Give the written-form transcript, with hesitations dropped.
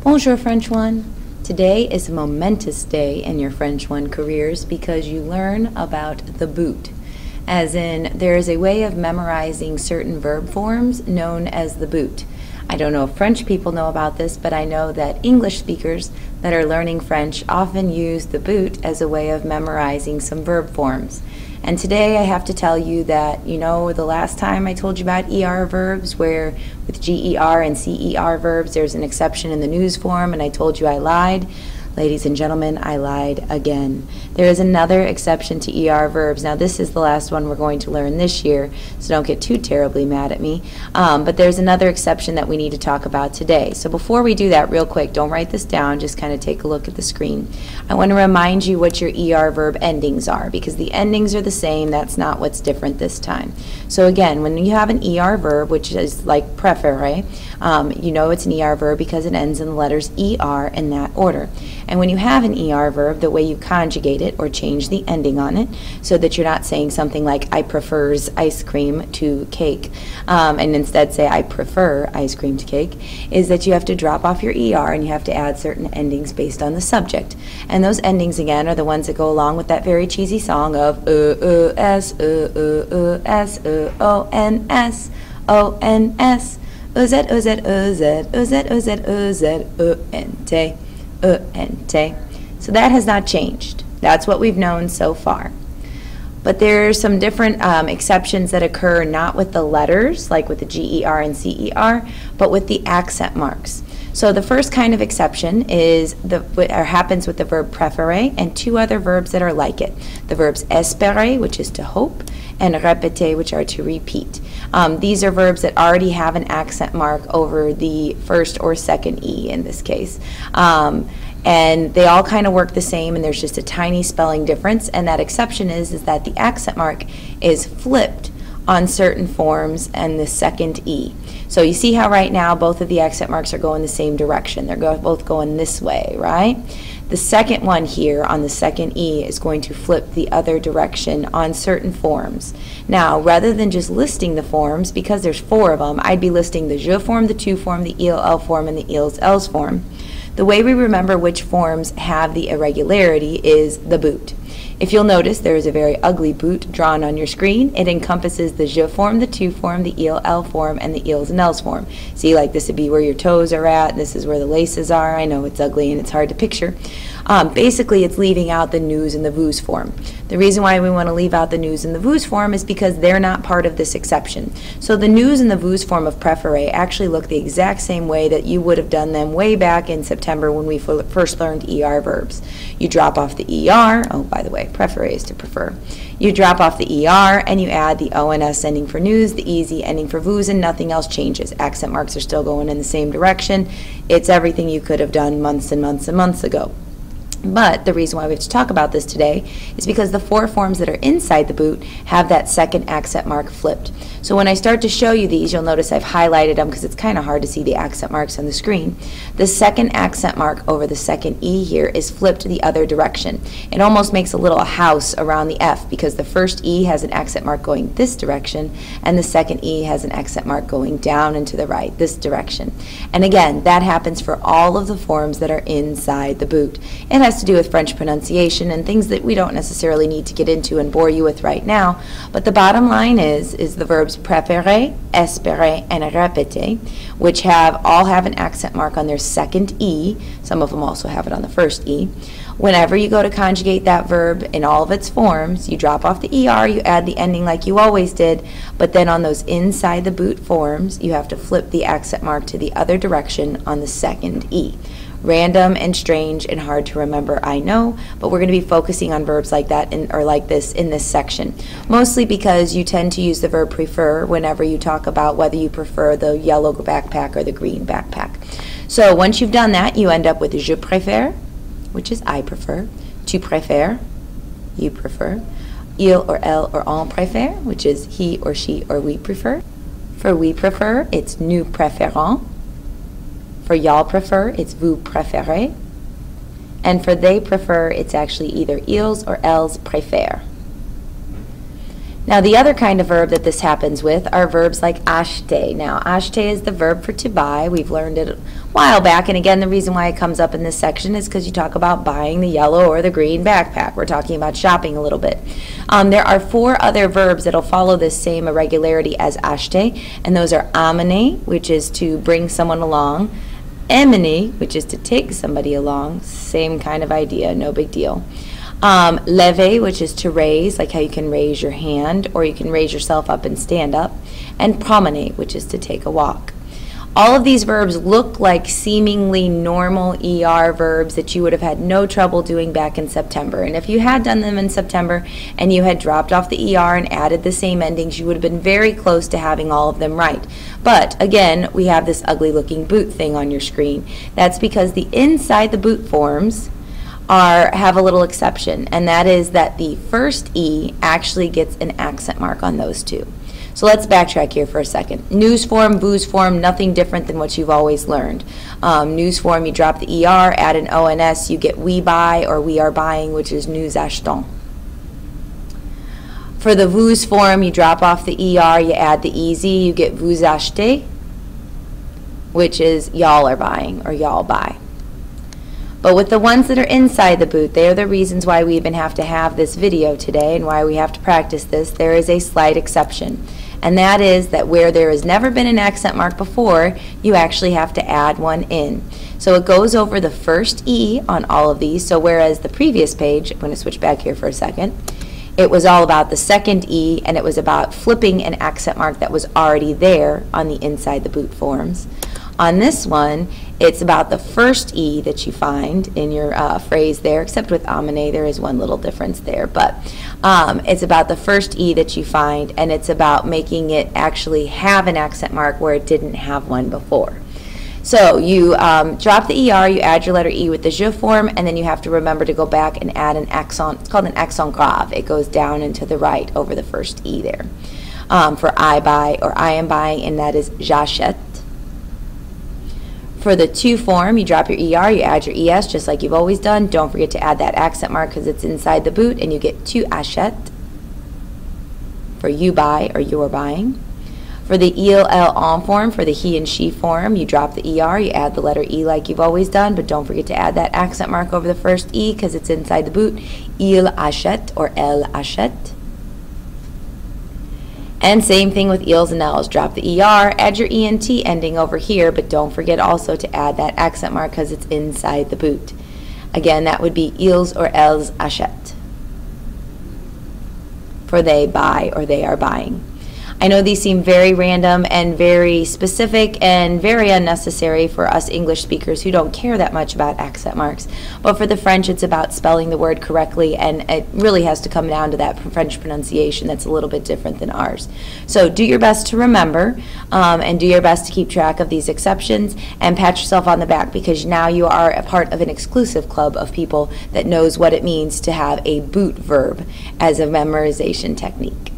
Bonjour, French 1. Today is a momentous day in your French 1 careers because you learn about the boot. As in, there is a way of memorizing certain verb forms known as the boot. I don't know if French people know about this, but I know that English speakers that are learning French often use the boot as a way of memorizing some verb forms. And today I have to tell you that, the last time I told you about ER verbs, where with GER and CER verbs there's an exception in the news form, and I told you I lied. Ladies and gentlemen, I lied again. There is another exception to ER verbs. Now this is the last one we're going to learn this year, so don't get too terribly mad at me. But there's another exception that we need to talk about today. So before we do that, real quick, don't write this down, just kind of take a look at the screen. I want to remind you what your ER verb endings are, because the endings are the same, that's not what's different this time. So again, when you have an ER verb, which is like préférer, you know it's an ER verb because it ends in the letters ER in that order. And when you have an ER verb, the way you conjugate it or change the ending on it so that you're not saying something like I prefers ice cream to cake and instead say I prefer ice cream to cake, is that you have to drop off your ER and you have to add certain endings based on the subject. And those endings again are the ones that go along with that very cheesy song of S, S, O-N-S, O-N-S, O-Z, O-Z, O-Z, O-Z, O-Z, O-Z, O-N-T. So that has not changed. That's what we've known so far. But there are some different exceptions that occur not with the letters, like with the GER and CER, but with the accent marks. So the first kind of exception is happens with the verb préférer and two other verbs that are like it. The verbs espérer, which is to hope, and répéter, which are to repeat. These are verbs that already have an accent mark over the first or second E in this case. And they all kind of work the same, and there's just a tiny spelling difference, and that exception is that the accent mark is flipped on certain forms and the second E. So you see how right now both of the accent marks are going the same direction. They're both going this way, right? The second one here on the second E is going to flip the other direction on certain forms. Now, rather than just listing the forms, because there's 4 of them, I'd be listing the je form, the tu form, the il form, and the ils form. The way we remember which forms have the irregularity is the boot. If you'll notice, there is a very ugly boot drawn on your screen. It encompasses the je form, the tu form, the il form, and the ils and els form. See, like this would be where your toes are at, and this is where the laces are. I know it's ugly and it's hard to picture. Basically, it's leaving out the nous and the vous form. The reason why we want to leave out the nous and the vous form is because they're not part of this exception. So the nous and the vous form of préférer actually look the exact same way that you would have done them way back in September when we first learned ER verbs. You drop off the ER, oh, by the way, préférer is to prefer. You drop off the ER and you add the ONS ending for nous, the EZ ending for vous, and nothing else changes. Accent marks are still going in the same direction. It's everything you could have done months and months and months ago. But the reason why we have to talk about this today is because the 4 forms that are inside the boot have that second accent mark flipped. So when I start to show you these, you'll notice I've highlighted them because it's kind of hard to see the accent marks on the screen. The second accent mark over the second E here is flipped the other direction. It almost makes a little house around the F because the first E has an accent mark going this direction and the second E has an accent mark going down and to the right, this direction. And again, that happens for all of the forms that are inside the boot. It has to do with French pronunciation and things that we don't necessarily need to get into and bore you with right now, but the bottom line is the verbs préférer, espérer, and répéter, which all have an accent mark on their second E. Some of them also have it on the first E. Whenever you go to conjugate that verb in all of its forms, you drop off the ER, you add the ending like you always did, but then on those inside the boot forms, you have to flip the accent mark to the other direction on the second E. Random and strange and hard to remember, I know, but we're going to be focusing on verbs like that or like this in this section. Mostly because you tend to use the verb prefer whenever you talk about whether you prefer the yellow backpack or the green backpack. So once you've done that, you end up with je préfère, which is I prefer, tu préfères, you prefer, il or elle or on préfère, which is he or she or we prefer. For we prefer, it's nous préférons. For y'all prefer, it's vous préférez. And for they prefer, it's actually either ils or elles préfèrent. Now, the other kind of verb that this happens with are verbs like acheter. Now, acheter is the verb for to buy. We've learned it a while back, and again, the reason why it comes up in this section is because you talk about buying the yellow or the green backpack. We're talking about shopping a little bit. There are 4 other verbs that will follow this same irregularity as acheter, and those are amener, which is to bring someone along, emmener, which is to take somebody along, same kind of idea, no big deal. Lever, which is to raise, like how you can raise your hand or you can raise yourself up and stand up, and promener, which is to take a walk. All of these verbs look like seemingly normal ER verbs that you would have had no trouble doing back in September. And if you had done them in September and you had dropped off the ER and added the same endings, you would have been very close to having all of them right. But again, we have this ugly looking boot thing on your screen. That's because the inside the boot forms have a little exception, and that is that the first E actually gets an accent mark on those two. So let's backtrack here for a second. News form, booze form, nothing different than what you've always learned. News form, you drop the ER, add an ONS, you get we buy or we are buying, which is nous achetons. For the vous form, you drop off the ER, you add the EZ, you get vous achetez, which is y'all are buying or y'all buy. But with the ones that are inside the boot, they are the reasons why we even have to have this video today and why we have to practice this. There is a slight exception, and that is that where there has never been an accent mark before, you actually have to add one in. So it goes over the first E on all of these. So whereas the previous page, I'm going to switch back here for a second, it was all about the second E, and it was about flipping an accent mark that was already there on the inside the boot forms. On this one, it's about the first E that you find in your phrase there, except with amener, there is one little difference there. But it's about the first E that you find, and it's about making it actually have an accent mark where it didn't have one before. So you drop the ER, you add your letter E with the je form, and then you have to remember to go back and add an accent. It's called an accent grave. It goes down and to the right over the first E there. For I buy or I am buying, and that is j'achète. For the to form, you drop your ER, you add your ES just like you've always done. Don't forget to add that accent mark because it's inside the boot, and you get tu achètes for you buy or you are buying. For the il, elle, on form, for the he and she form, you drop the ER, you add the letter E like you've always done, but don't forget to add that accent mark over the first E because it's inside the boot. Il achète or elle achète. And same thing with ils and elles. Drop the ER, add your ENT ending over here, but don't forget also to add that accent mark because it's inside the boot. Again, that would be ils or elles achètent. For they buy or they are buying. I know these seem very random and very specific and very unnecessary for us English speakers who don't care that much about accent marks. But for the French, it's about spelling the word correctly, and it really has to come down to that French pronunciation that's a little bit different than ours. So do your best to remember and do your best to keep track of these exceptions and pat yourself on the back because now you are a part of an exclusive club of people that knows what it means to have a boot verb as a memorization technique.